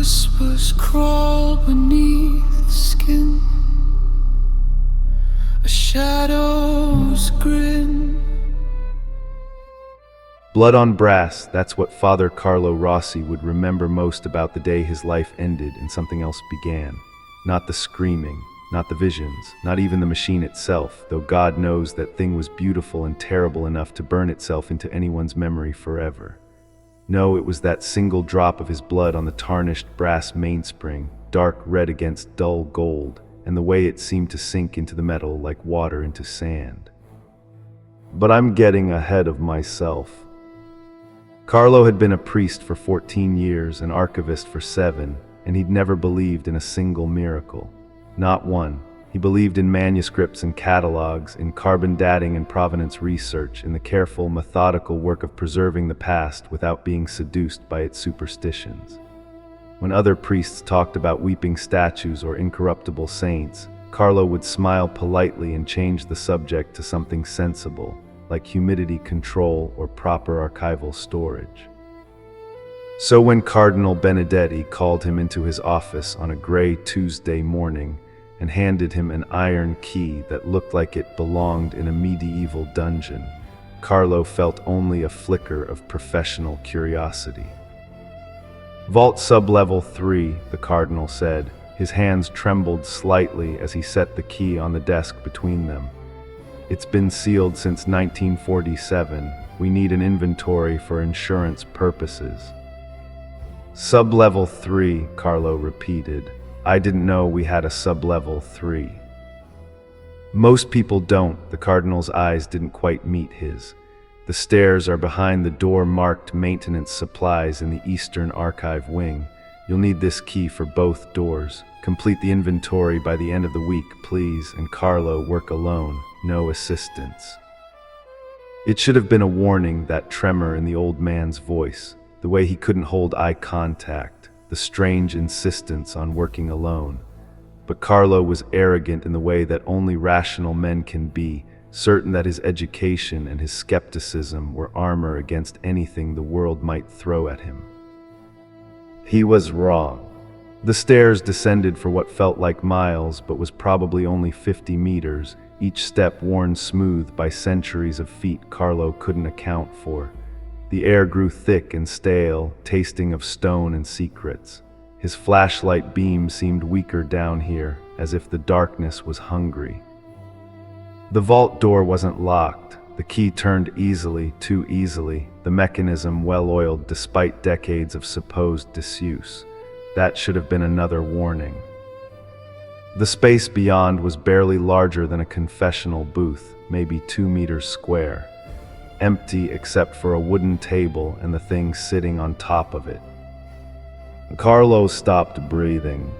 whispers crawl beneath the skin, a shadow's grin. Blood on brass, that's what Father Carlo Rossi would remember most about the day his life ended and something else began. Not the screaming, not the visions, not even the machine itself, though God knows that thing was beautiful and terrible enough to burn itself into anyone's memory forever. No, it was that single drop of his blood on the tarnished brass mainspring, dark red against dull gold, and the way it seemed to sink into the metal like water into sand. But I'm getting ahead of myself. Carlo had been a priest for 14 years, an archivist for 7, and he'd never believed in a single miracle. Not one. He believed in manuscripts and catalogs, in carbon dating and provenance research, in the careful, methodical work of preserving the past without being seduced by its superstitions. When other priests talked about weeping statues or incorruptible saints, Carlo would smile politely and change the subject to something sensible, like humidity control or proper archival storage. So when Cardinal Benedetti called him into his office on a gray Tuesday morning and handed him an iron key that looked like it belonged in a medieval dungeon, Carlo felt only a flicker of professional curiosity. "Vault sub-level 3, the Cardinal said. His hands trembled slightly as he set the key on the desk between them. "It's been sealed since 1947. We need an inventory for insurance purposes." "Sub-level 3, Carlo repeated. "I didn't know we had a sub-level 3. "Most people don't." The Cardinal's eyes didn't quite meet his. "The stairs are behind the door marked maintenance supplies in the Eastern Archive wing. You'll need this key for both doors. Complete the inventory by the end of the week, please, and Carlo, work alone. No assistance." It should have been a warning, that tremor in the old man's voice, the way he couldn't hold eye contact, the strange insistence on working alone. But Carlo was arrogant in the way that only rational men can be, certain that his education and his skepticism were armor against anything the world might throw at him. He was wrong. The stairs descended for what felt like miles, but was probably only 50 meters, each step worn smooth by centuries of feet Carlo couldn't account for. The air grew thick and stale, tasting of stone and secrets. His flashlight beam seemed weaker down here, as if the darkness was hungry. The vault door wasn't locked. The key turned easily, too easily, the mechanism well-oiled despite decades of supposed disuse. That should have been another warning. The space beyond was barely larger than a confessional booth, maybe 2 meters square. Empty except for a wooden table and the thing sitting on top of it. Carlo stopped breathing.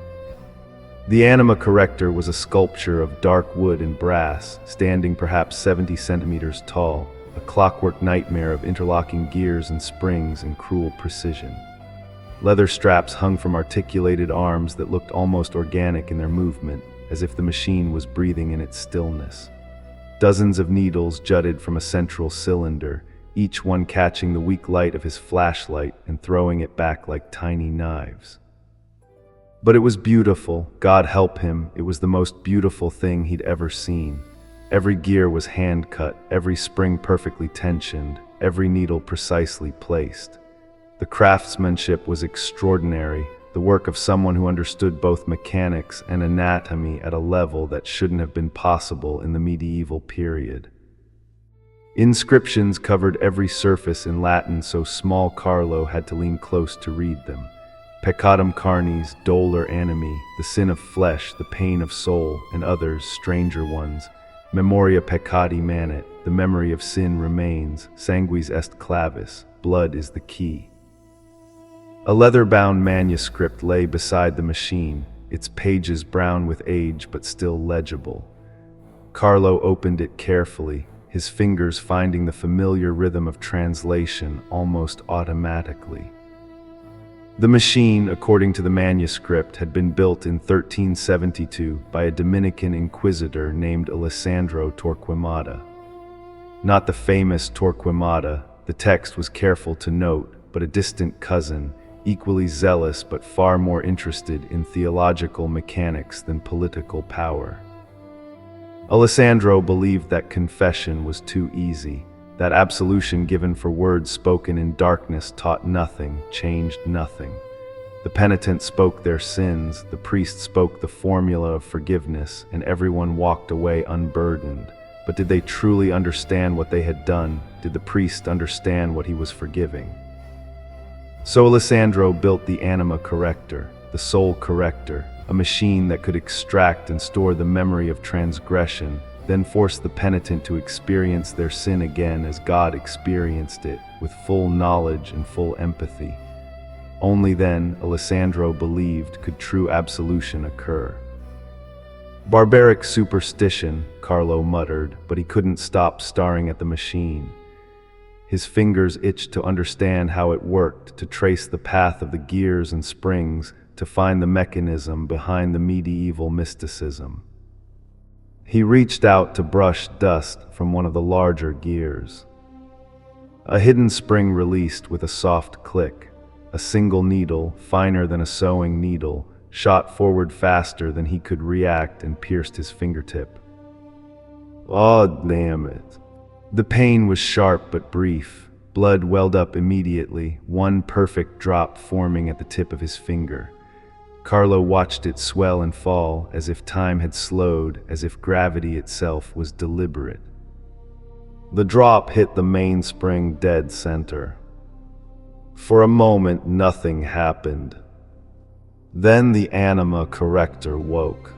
The Anima Corrector was a sculpture of dark wood and brass, standing perhaps 70 centimeters tall, a clockwork nightmare of interlocking gears and springs and cruel precision. Leather straps hung from articulated arms that looked almost organic in their movement, as if the machine was breathing in its stillness. Dozens of needles jutted from a central cylinder, each one catching the weak light of his flashlight and throwing it back like tiny knives. But it was beautiful, God help him, it was the most beautiful thing he'd ever seen. Every gear was hand-cut, every spring perfectly tensioned, every needle precisely placed. The craftsmanship was extraordinary, the work of someone who understood both mechanics and anatomy at a level that shouldn't have been possible in the medieval period. Inscriptions covered every surface in Latin, so small Carlo had to lean close to read them. Peccatum carnis, dolor animi, the sin of flesh, the pain of soul, and others, stranger ones. Memoria peccati manet, the memory of sin remains, sanguis est clavis, blood is the key. A leather-bound manuscript lay beside the machine, its pages brown with age but still legible. Carlo opened it carefully, his fingers finding the familiar rhythm of translation almost automatically. The machine, according to the manuscript, had been built in 1372 by a Dominican inquisitor named Alessandro Torquemada. Not the famous Torquemada, the text was careful to note, but a distant cousin, equally zealous but far more interested in theological mechanics than political power. Alessandro believed that confession was too easy, that absolution given for words spoken in darkness taught nothing, changed nothing. The penitent spoke their sins, the priest spoke the formula of forgiveness, and everyone walked away unburdened. But did they truly understand what they had done? Did the priest understand what he was forgiving? So Alessandro built the Anima Corrector, the soul corrector, a machine that could extract and store the memory of transgression, then force the penitent to experience their sin again as God experienced it, with full knowledge and full empathy. Only then, Alessandro believed, could true absolution occur. Barbaric superstition, Carlo muttered, but he couldn't stop staring at the machine. His fingers itched to understand how it worked, to trace the path of the gears and springs, to find the mechanism behind the medieval mysticism. He reached out to brush dust from one of the larger gears. A hidden spring released with a soft click. A single needle, finer than a sewing needle, shot forward faster than he could react and pierced his fingertip. Oh, damn it. The pain was sharp but brief. Blood welled up immediately, one perfect drop forming at the tip of his finger. Carlo watched it swell and fall, as if time had slowed, as if gravity itself was deliberate. The drop hit the mainspring dead center. For a moment, nothing happened. Then the Anima Corrector woke.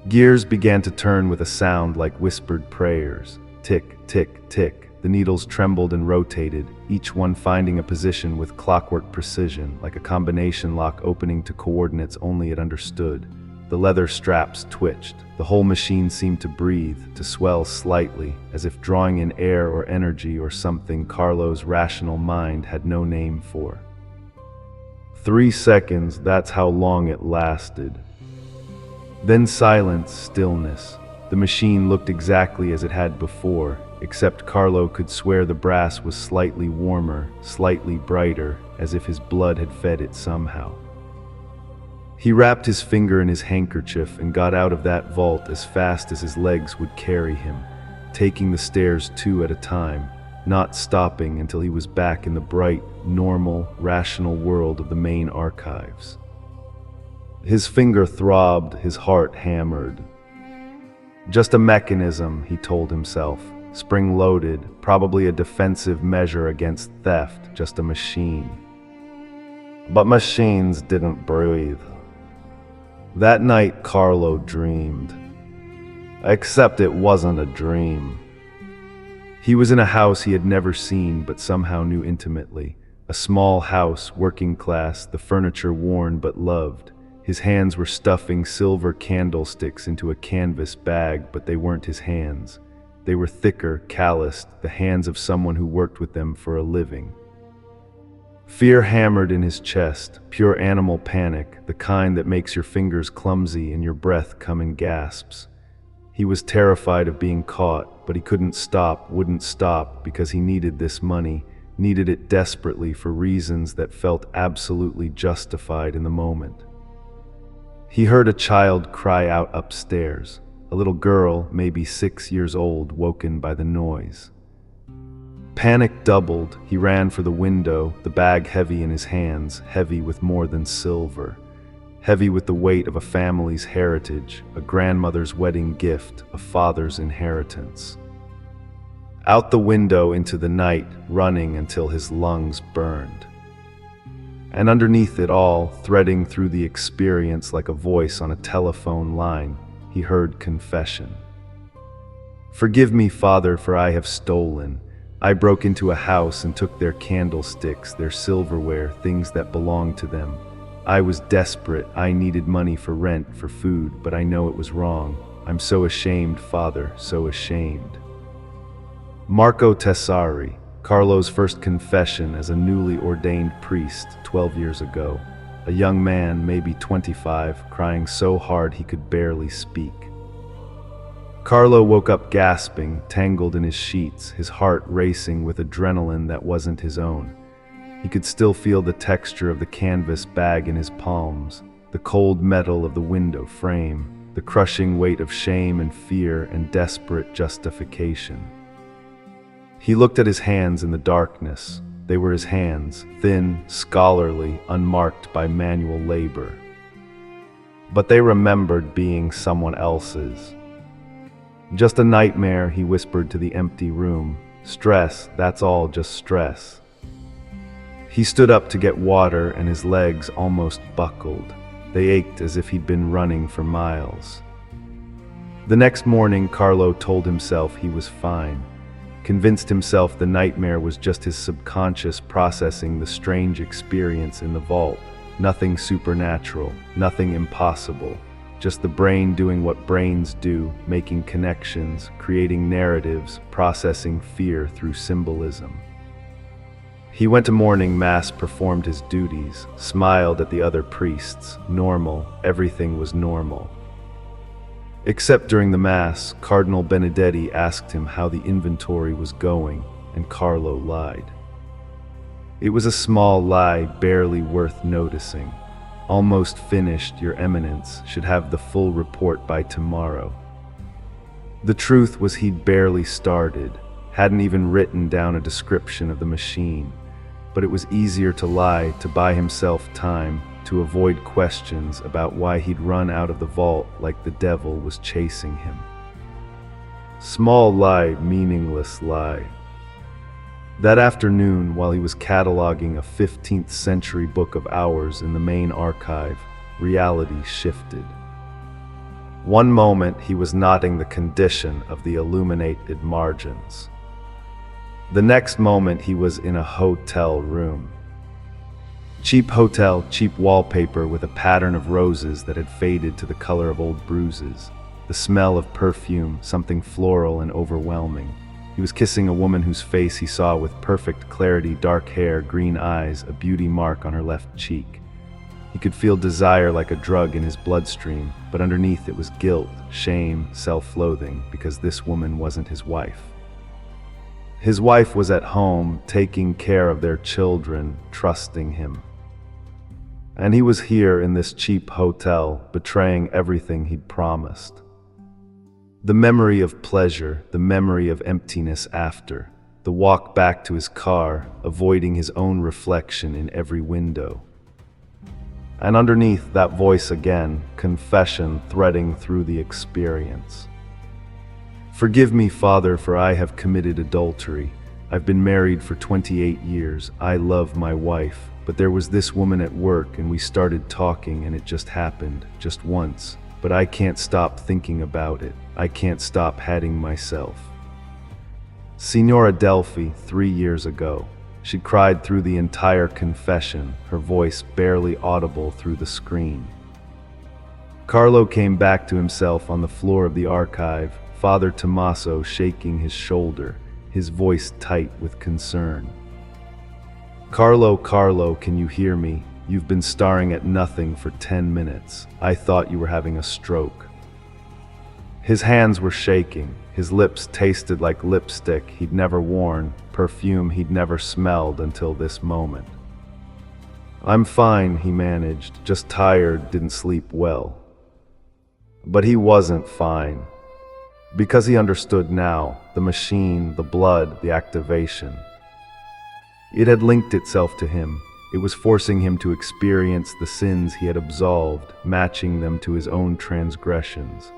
Gears began to turn with a sound like whispered prayers. Tick, tick, tick. The needles trembled and rotated, each one finding a position with clockwork precision, like a combination lock opening to coordinates only it understood. The leather straps twitched. The whole machine seemed to breathe, to swell slightly, as if drawing in air or energy or something Carlo's rational mind had no name for. 3 seconds, that's how long it lasted. Then silence, stillness. The machine looked exactly as it had before, except Carlo could swear the brass was slightly warmer, slightly brighter, as if his blood had fed it somehow. He wrapped his finger in his handkerchief and got out of that vault as fast as his legs would carry him, taking the stairs 2 at a time, not stopping until he was back in the bright, normal, rational world of the main archives. His finger throbbed, his heart hammered. Just a mechanism, he told himself, spring-loaded, probably a defensive measure against theft, just a machine. But machines didn't breathe. That night, Carlo dreamed. Except it wasn't a dream. He was in a house he had never seen but somehow knew intimately. A small house, working class, the furniture worn but loved. His hands were stuffing silver candlesticks into a canvas bag, but they weren't his hands. They were thicker, calloused, the hands of someone who worked with them for a living. Fear hammered in his chest, pure animal panic, the kind that makes your fingers clumsy and your breath come in gasps. He was terrified of being caught, but he couldn't stop, wouldn't stop, because he needed this money, needed it desperately for reasons that felt absolutely justified in the moment. He heard a child cry out upstairs, a little girl, maybe 6 years old, woken by the noise. Panic doubled. He ran for the window, the bag heavy in his hands, heavy with more than silver, heavy with the weight of a family's heritage, a grandmother's wedding gift, a father's inheritance. Out the window into the night, running until his lungs burned. And underneath it all, threading through the experience like a voice on a telephone line, he heard confession. "Forgive me, Father, for I have stolen. I broke into a house and took their candlesticks, their silverware, things that belonged to them. I was desperate. I needed money for rent, for food, but I know it was wrong. I'm so ashamed, Father, so ashamed." Marco Tessari, Carlo's first confession as a newly ordained priest 12 years ago. A young man, maybe 25, crying so hard he could barely speak. Carlo woke up gasping, tangled in his sheets, his heart racing with adrenaline that wasn't his own. He could still feel the texture of the canvas bag in his palms, the cold metal of the window frame, the crushing weight of shame and fear and desperate justification. He looked at his hands in the darkness. They were his hands, thin, scholarly, unmarked by manual labor. But they remembered being someone else's. Just a nightmare, he whispered to the empty room. Stress, that's all, just stress. He stood up to get water and his legs almost buckled. They ached as if he'd been running for miles. The next morning, Carlo told himself he was fine, convinced himself the nightmare was just his subconscious processing the strange experience in the vault. Nothing supernatural, nothing impossible, just the brain doing what brains do, making connections, creating narratives, processing fear through symbolism. He went to morning mass, performed his duties, smiled at the other priests. Normal, everything was normal. Except during the mass, Cardinal Benedetti asked him how the inventory was going, and Carlo lied. It was a small lie, barely worth noticing. Almost finished, Your Eminence, should have the full report by tomorrow. The truth was he'd barely started, hadn't even written down a description of the machine. But it was easier to lie, to buy himself time, to avoid questions about why he'd run out of the vault like the devil was chasing him. Small lie, meaningless lie. That afternoon, while he was cataloging a 15th century book of hours in the main archive, reality shifted. One moment he was noting the condition of the illuminated margins. The next moment he was in a hotel room. Cheap hotel, cheap wallpaper with a pattern of roses that had faded to the color of old bruises. The smell of perfume, something floral and overwhelming. He was kissing a woman whose face he saw with perfect clarity, dark hair, green eyes, a beauty mark on her left cheek. He could feel desire like a drug in his bloodstream, but underneath it was guilt, shame, self-loathing, because this woman wasn't his wife. His wife was at home, taking care of their children, trusting him. And he was here in this cheap hotel, betraying everything he'd promised. The memory of pleasure, the memory of emptiness after, the walk back to his car, avoiding his own reflection in every window. And underneath that voice again, confession threading through the experience. Forgive me, Father, for I have committed adultery. I've been married for 28 years. I love my wife, but there was this woman at work and we started talking and it just happened, just once. But I can't stop thinking about it. I can't stop hating myself. Signora Delphi, 3 years ago. She cried through the entire confession, her voice barely audible through the screen. Carlo came back to himself on the floor of the archive, Father Tommaso shaking his shoulder, his voice tight with concern. Carlo, Carlo, can you hear me? You've been staring at nothing for 10 minutes. I thought you were having a stroke. His hands were shaking. His lips tasted like lipstick he'd never worn, perfume he'd never smelled until this moment. I'm fine, he managed, just tired, didn't sleep well. But he wasn't fine. Because he understood now, the machine, the blood, the activation. It had linked itself to him. It was forcing him to experience the sins he had absolved, matching them to his own transgressions.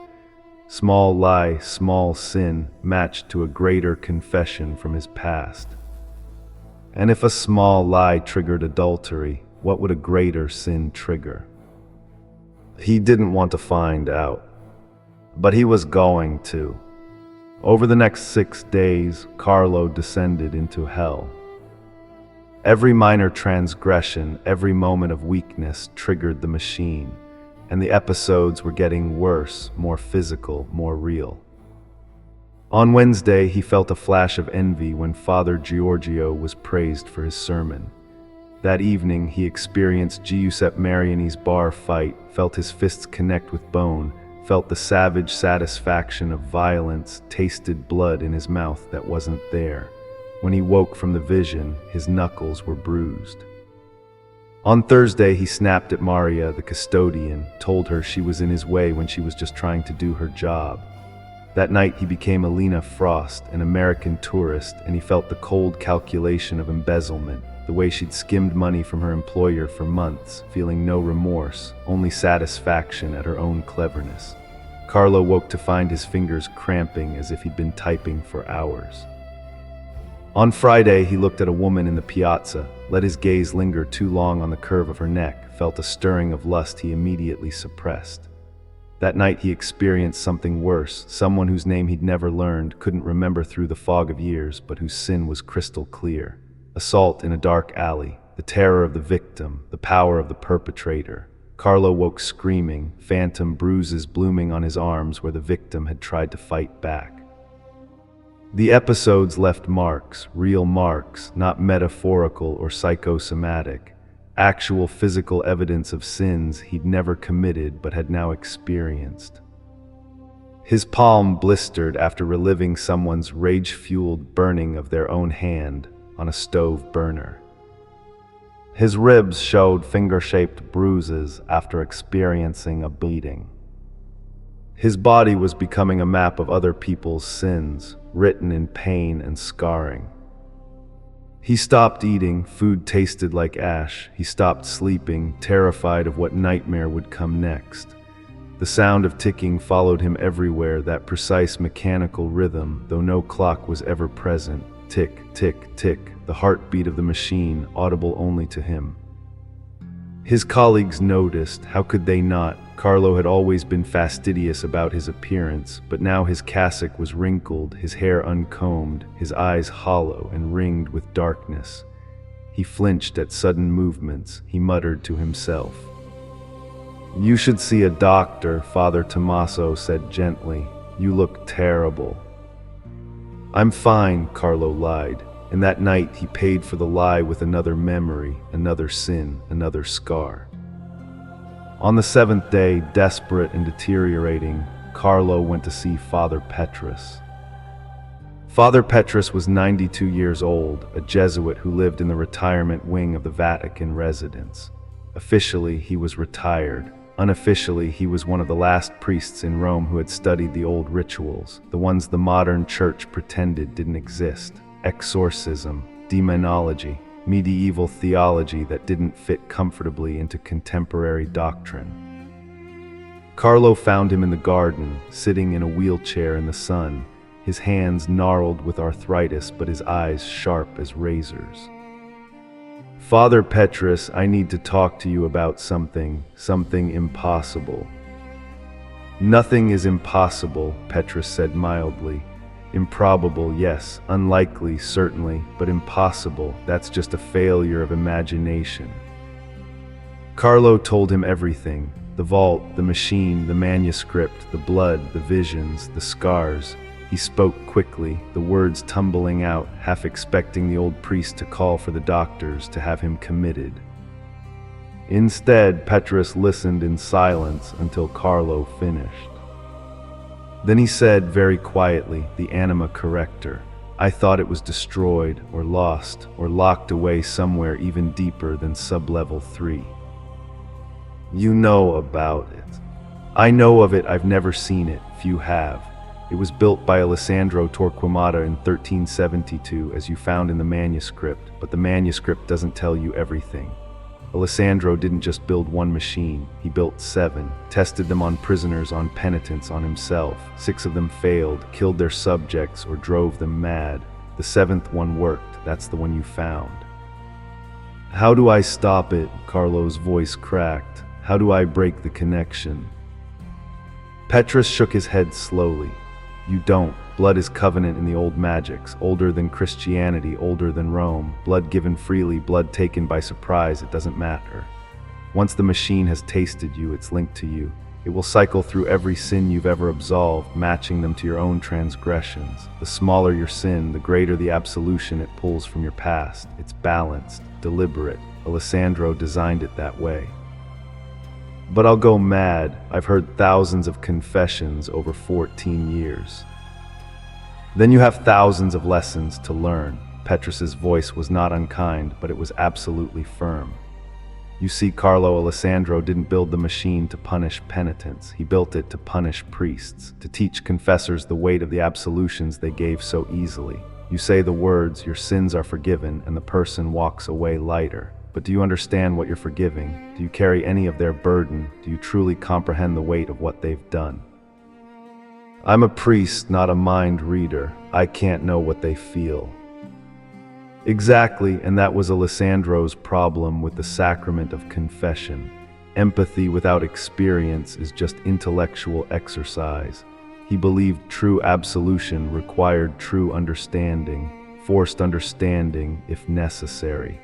Small lie, small sin, matched to a greater confession from his past. And if a small lie triggered adultery, what would a greater sin trigger? He didn't want to find out, but he was going to. Over the next 6 days, Carlo descended into hell. Every minor transgression, every moment of weakness triggered the machine, and the episodes were getting worse, more physical, more real. On Wednesday, he felt a flash of envy when Father Giorgio was praised for his sermon. That evening, he experienced Giuseppe Mariani's bar fight, felt his fists connect with bone, felt the savage satisfaction of violence, tasted blood in his mouth that wasn't there. When he woke from the vision, his knuckles were bruised. On Thursday, he snapped at Maria, the custodian, told her she was in his way when she was just trying to do her job. That night, he became Alina Frost, an American tourist, and he felt the cold calculation of embezzlement, the way she'd skimmed money from her employer for months, feeling no remorse, only satisfaction at her own cleverness. Carlo woke to find his fingers cramping as if he'd been typing for hours. On Friday, he looked at a woman in the piazza, let his gaze linger too long on the curve of her neck, felt a stirring of lust he immediately suppressed. That night he experienced something worse, someone whose name he'd never learned, couldn't remember through the fog of years, but whose sin was crystal clear. Assault in a dark alley, the terror of the victim, the power of the perpetrator. Carlo woke screaming, phantom bruises blooming on his arms where the victim had tried to fight back. The episodes left marks, real marks, not metaphorical or psychosomatic, actual physical evidence of sins he'd never committed but had now experienced. His palm blistered after reliving someone's rage-fueled burning of their own hand on a stove burner. His ribs showed finger-shaped bruises after experiencing a beating. His body was becoming a map of other people's sins, written in pain and scarring. He stopped eating, food tasted like ash. He stopped sleeping, terrified of what nightmare would come next. The sound of ticking followed him everywhere, that precise mechanical rhythm, though no clock was ever present. Tick, tick, tick, the heartbeat of the machine, audible only to him. His colleagues noticed, how could they not? Carlo had always been fastidious about his appearance, but now his cassock was wrinkled, his hair uncombed, his eyes hollow and ringed with darkness. He flinched at sudden movements. He muttered to himself. "You should see a doctor," Father Tommaso said gently. "You look terrible." "I'm fine," Carlo lied, and that night he paid for the lie with another memory, another sin, another scar. On the seventh day, desperate and deteriorating, Carlo went to see Father Petrus. Father Petrus was 92 years old, a Jesuit who lived in the retirement wing of the Vatican residence. Officially, he was retired. Unofficially, he was one of the last priests in Rome who had studied the old rituals, the ones the modern church pretended didn't exist. Exorcism, demonology, medieval theology that didn't fit comfortably into contemporary doctrine. Carlo found him in the garden, sitting in a wheelchair in the sun, his hands gnarled with arthritis but his eyes sharp as razors. "Father Petrus, I need to talk to you about something impossible." "Nothing is impossible," Petrus said mildly. "Improbable, yes. Unlikely, certainly. But impossible, that's just a failure of imagination." Carlo told him everything. The vault, the machine, the manuscript, the blood, the visions, the scars. He spoke quickly, the words tumbling out, half expecting the old priest to call for the doctors to have him committed. Instead, Petrus listened in silence until Carlo finished. Then he said very quietly, "The Anima Corrector. I thought it was destroyed, or lost, or locked away somewhere even deeper than sublevel 3. You know about it." "I know of it, I've never seen it. Few have. It was built by Alessandro Torquemada in 1372, as you found in the manuscript, but the manuscript doesn't tell you everything. Alessandro didn't just build one machine, he built 7, tested them on prisoners, on penitents, on himself. 6 of them failed, killed their subjects, or drove them mad. The 7th one worked, that's the one you found." "How do I stop it?" Carlo's voice cracked. "How do I break the connection?" Petrus shook his head slowly. "You don't. Blood is covenant in the old magics, older than Christianity, older than Rome. Blood given freely, blood taken by surprise, it doesn't matter. Once the machine has tasted you, it's linked to you. It will cycle through every sin you've ever absolved, matching them to your own transgressions. The smaller your sin, the greater the absolution it pulls from your past. It's balanced, deliberate. Alessandro designed it that way." "But I'll go mad. I've heard thousands of confessions over 14 years. "Then you have thousands of lessons to learn. Petrus's voice was not unkind, but it was absolutely firm. You see, Carlo Alessandro didn't build the machine to punish penitents. He built it to punish priests, to teach confessors the weight of the absolutions they gave so easily. You say the words, "Your sins are forgiven," and the person walks away lighter. But do you understand what you're forgiving? Do you carry any of their burden? Do you truly comprehend the weight of what they've done? I'm a priest, not a mind reader. I can't know what they feel. Exactly, and that was Alessandro's problem with the sacrament of confession. Empathy without experience is just intellectual exercise. He believed true absolution required true understanding, forced understanding if necessary.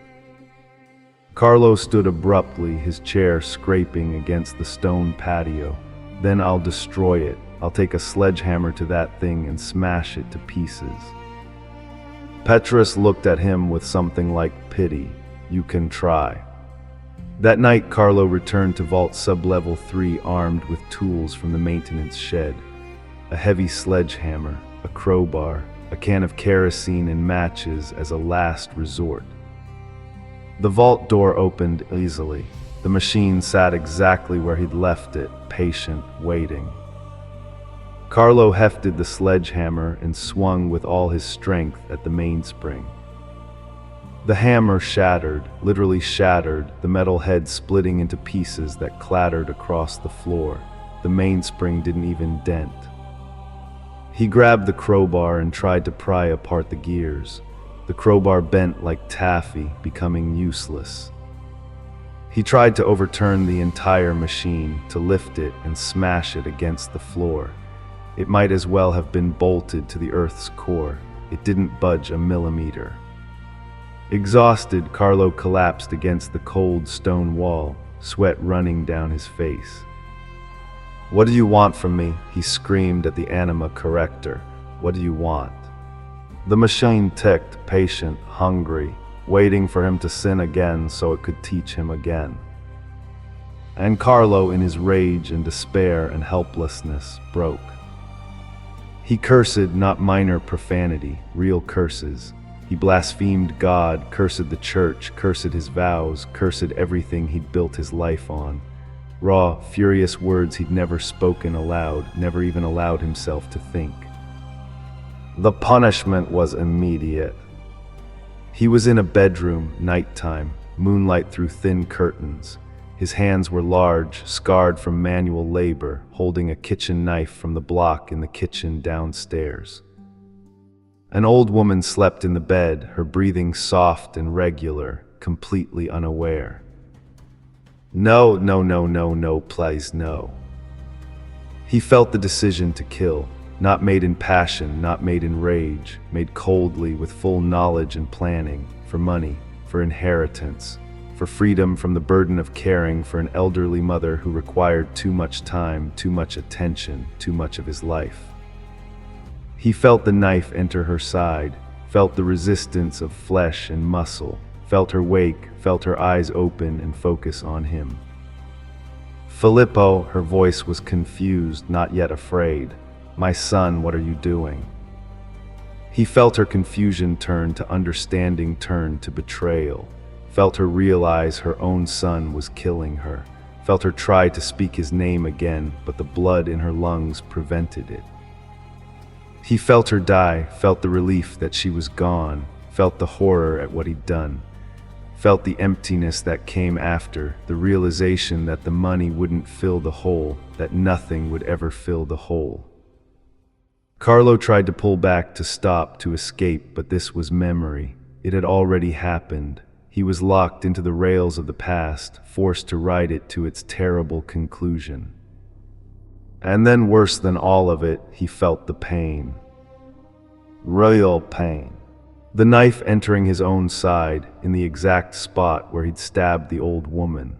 Carlo stood abruptly, his chair scraping against the stone patio. Then I'll destroy it. I'll take a sledgehammer to that thing and smash it to pieces. Petrus looked at him with something like pity. You can try. That night, Carlo returned to Vault Sublevel 3 armed with tools from the maintenance shed. A heavy sledgehammer, a crowbar, a can of kerosene and matches as a last resort. The vault door opened easily. The machine sat exactly where he'd left it, patient, waiting. Carlo hefted the sledgehammer and swung with all his strength at the mainspring. The hammer shattered, literally shattered, the metal head splitting into pieces that clattered across the floor. The mainspring didn't even dent. He grabbed the crowbar and tried to pry apart the gears. The crowbar bent like taffy, becoming useless. He tried to overturn the entire machine, to lift it and smash it against the floor. It might as well have been bolted to the earth's core. It didn't budge a millimeter. Exhausted, Carlo collapsed against the cold stone wall, sweat running down his face. "What do you want from me?" he screamed at the Anima Corrector. "What do you want?" The machine ticked, patient, hungry, waiting for him to sin again so it could teach him again. And Carlo, in his rage and despair and helplessness, broke. He cursed not minor profanity, real curses. He blasphemed God, cursed the church, cursed his vows, cursed everything he'd built his life on. Raw, furious words he'd never spoken aloud, never even allowed himself to think. The punishment was immediate. He was in a bedroom, nighttime, moonlight through thin curtains. His hands were large, scarred from manual labor, holding a kitchen knife from the block in the kitchen downstairs. An old woman slept in the bed, her breathing soft and regular, completely unaware. No, no, no, no, no, please, no. He felt the decision to kill, not made in passion, not made in rage, made coldly with full knowledge and planning, for money, for inheritance, for freedom from the burden of caring for an elderly mother who required too much time, too much attention, too much of his life. He felt the knife enter her side, felt the resistance of flesh and muscle, felt her wake, felt her eyes open and focus on him. "Filippo," her voice was confused, not yet afraid. "My son, what are you doing?" He felt her confusion turn to understanding, turn to betrayal. Felt her realize her own son was killing her. Felt her try to speak his name again, but the blood in her lungs prevented it. He felt her die, felt the relief that she was gone, felt the horror at what he'd done. Felt the emptiness that came after, the realization that the money wouldn't fill the hole, that nothing would ever fill the hole. Carlo tried to pull back, to stop, to escape, but this was memory. It had already happened. He was locked into the rails of the past, forced to ride it to its terrible conclusion. And then, worse than all of it, he felt the pain. Real pain. The knife entering his own side, in the exact spot where he'd stabbed the old woman.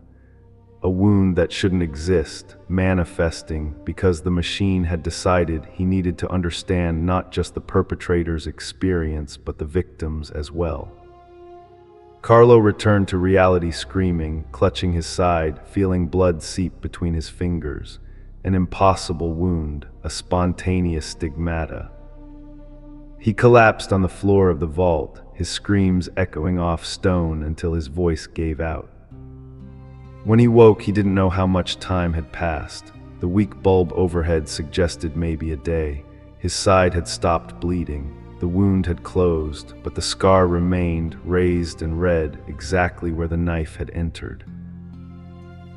A wound that shouldn't exist, manifesting because the machine had decided he needed to understand not just the perpetrator's experience, but the victim's as well. Carlo returned to reality screaming, clutching his side, feeling blood seep between his fingers. An impossible wound, a spontaneous stigmata. He collapsed on the floor of the vault, his screams echoing off stone until his voice gave out. When he woke, he didn't know how much time had passed. The weak bulb overhead suggested maybe a day. His side had stopped bleeding. The wound had closed, but the scar remained, raised and red, exactly where the knife had entered.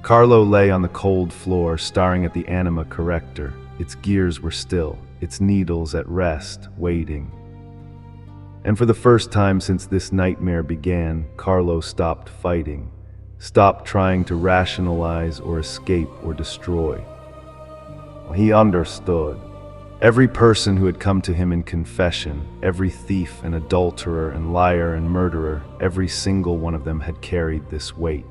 Carlo lay on the cold floor, staring at the Anima Corrector. Its gears were still, its needles at rest, waiting. And for the first time since this nightmare began, Carlo stopped fighting, stopped trying to rationalize or escape or destroy. He understood. Every person who had come to him in confession, every thief and adulterer and liar and murderer, every single one of them had carried this weight,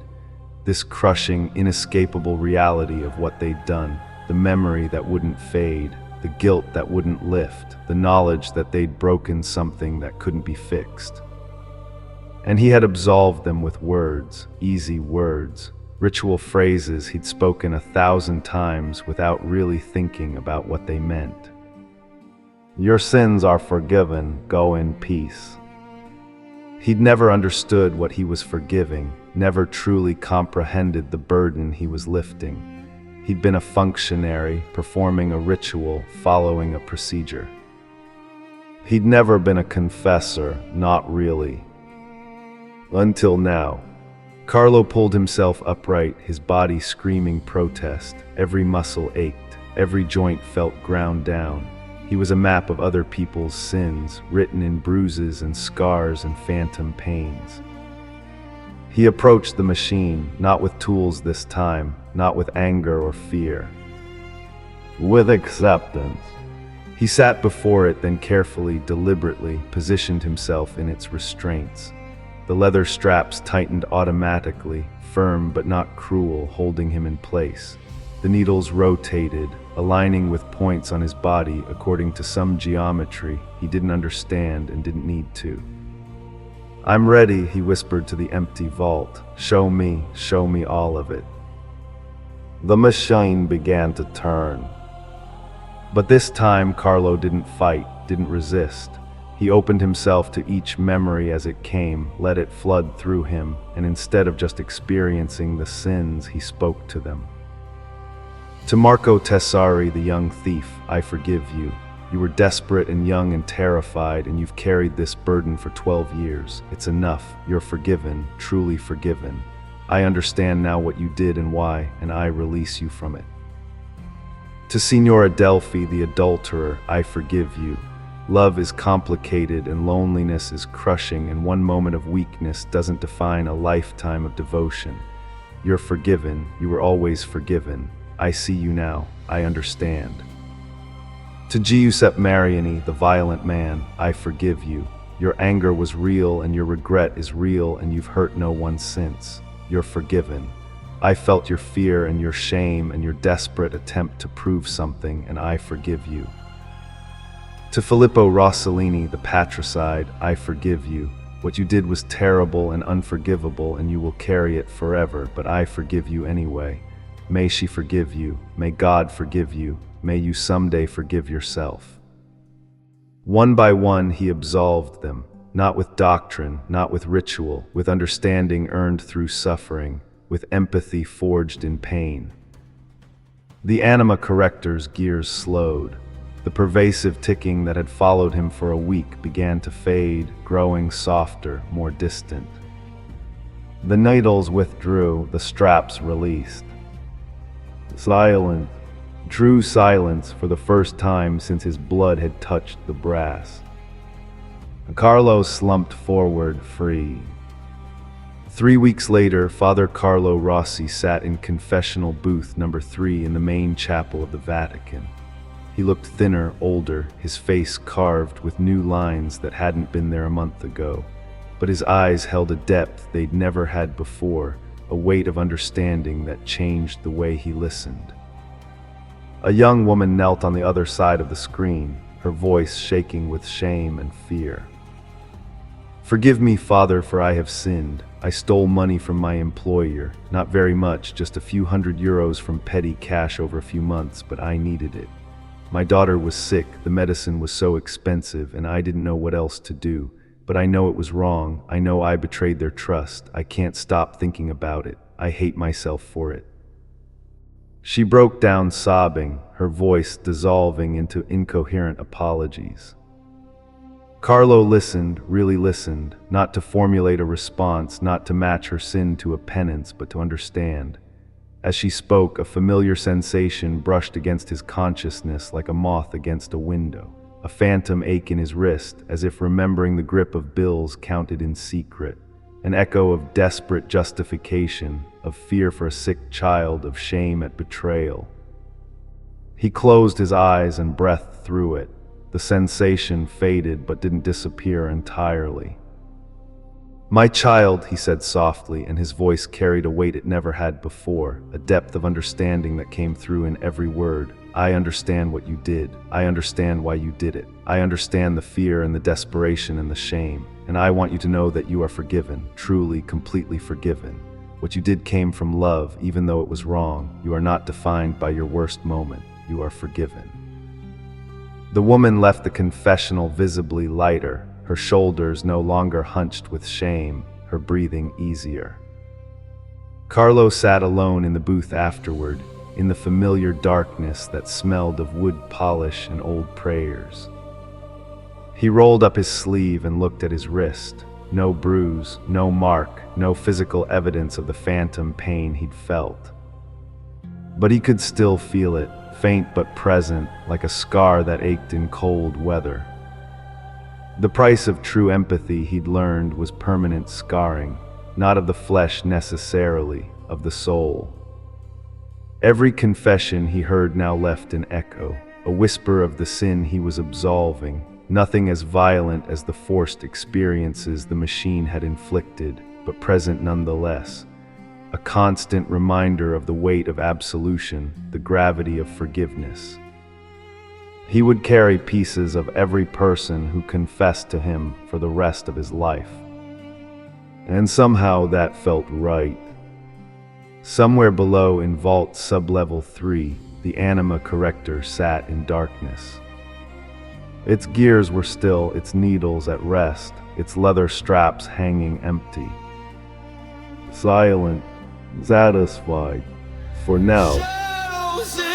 this crushing, inescapable reality of what they'd done, the memory that wouldn't fade, the guilt that wouldn't lift, the knowledge that they'd broken something that couldn't be fixed. And he had absolved them with words, easy words, ritual phrases he'd spoken 1,000 times without really thinking about what they meant. Your sins are forgiven, go in peace. He'd never understood what he was forgiving, never truly comprehended the burden he was lifting. He'd been a functionary, performing a ritual, following a procedure. He'd never been a confessor, not really. Until now. Carlo pulled himself upright, his body screaming protest. Every muscle ached, every joint felt ground down. He was a map of other people's sins, written in bruises and scars and phantom pains. He approached the machine, not with tools this time, not with anger or fear. With acceptance. He sat before it, then carefully, deliberately positioned himself in its restraints. The leather straps tightened automatically, firm but not cruel, holding him in place. The needles rotated, aligning with points on his body according to some geometry he didn't understand and didn't need to. I'm ready, he whispered to the empty vault. Show me all of it. The machine began to turn. But this time Carlo didn't fight, didn't resist. He opened himself to each memory as it came, let it flood through him, and instead of just experiencing the sins, he spoke to them. To Marco Tessari, the young thief, I forgive you. You were desperate and young and terrified, and you've carried this burden for 12 years. It's enough. You're forgiven, truly forgiven. I understand now what you did and why, and I release you from it. To Signora Delphi, the adulterer, I forgive you. Love is complicated and loneliness is crushing, and one moment of weakness doesn't define a lifetime of devotion. You're forgiven. You were always forgiven. I see you now. I understand. To Giuseppe Mariani, the violent man, I forgive you. Your anger was real and your regret is real, and you've hurt no one since. You're forgiven. I felt your fear and your shame and your desperate attempt to prove something, and I forgive you. To Filippo Rossellini, the patricide, I forgive you. What you did was terrible and unforgivable, and you will carry it forever, but I forgive you anyway. May she forgive you. May God forgive you. May you someday forgive yourself. One by one, he absolved them, not with doctrine, not with ritual, with understanding earned through suffering, with empathy forged in pain. The Anima Corrector's gears slowed. The pervasive ticking that had followed him for a week began to fade, growing softer, more distant. The needles withdrew, the straps released. Silence, true silence for the first time since his blood had touched the brass. Carlo slumped forward, free. 3 weeks later, Father Carlo Rossi sat in confessional booth number 3 in the main chapel of the Vatican. He looked thinner, older, his face carved with new lines that hadn't been there a month ago. But his eyes held a depth they'd never had before, a weight of understanding that changed the way he listened. A young woman knelt on the other side of the screen, her voice shaking with shame and fear. Forgive me, Father, for I have sinned. I stole money from my employer, not very much, just a few €100 from petty cash over a few months, but I needed it. My daughter was sick, the medicine was so expensive, and I didn't know what else to do. But I know it was wrong. I know I betrayed their trust. I can't stop thinking about it. I hate myself for it." She broke down sobbing, her voice dissolving into incoherent apologies. Carlo listened, really listened, not to formulate a response, not to match her sin to a penance, but to understand. As she spoke, a familiar sensation brushed against his consciousness like a moth against a window. A phantom ache in his wrist, as if remembering the grip of bills counted in secret. An echo of desperate justification, of fear for a sick child, of shame at betrayal. He closed his eyes and breathed through it. The sensation faded but didn't disappear entirely. "My child," he said softly, and his voice carried a weight it never had before, a depth of understanding that came through in every word. "I understand what you did. I understand why you did it. I understand the fear and the desperation and the shame. And I want you to know that you are forgiven, truly, completely forgiven. What you did came from love, even though it was wrong. You are not defined by your worst moment. You are forgiven." The woman left the confessional visibly lighter, her shoulders no longer hunched with shame, her breathing easier. Carlo sat alone in the booth afterward, in the familiar darkness that smelled of wood polish and old prayers. He rolled up his sleeve and looked at his wrist. No bruise, no mark, no physical evidence of the phantom pain he'd felt. But he could still feel it, faint but present, like a scar that ached in cold weather. The price of true empathy, he'd learned, was permanent scarring, not of the flesh necessarily, of the soul. Every confession he heard now left an echo, a whisper of the sin he was absolving, nothing as violent as the forced experiences the machine had inflicted, but present nonetheless. A constant reminder of the weight of absolution, the gravity of forgiveness. He would carry pieces of every person who confessed to him for the rest of his life. And somehow that felt right. Somewhere below in Vault Sublevel 3, the Anima Corrector sat in darkness. Its gears were still, its needles at rest, its leather straps hanging empty. Silent, satisfied, for now. Shadows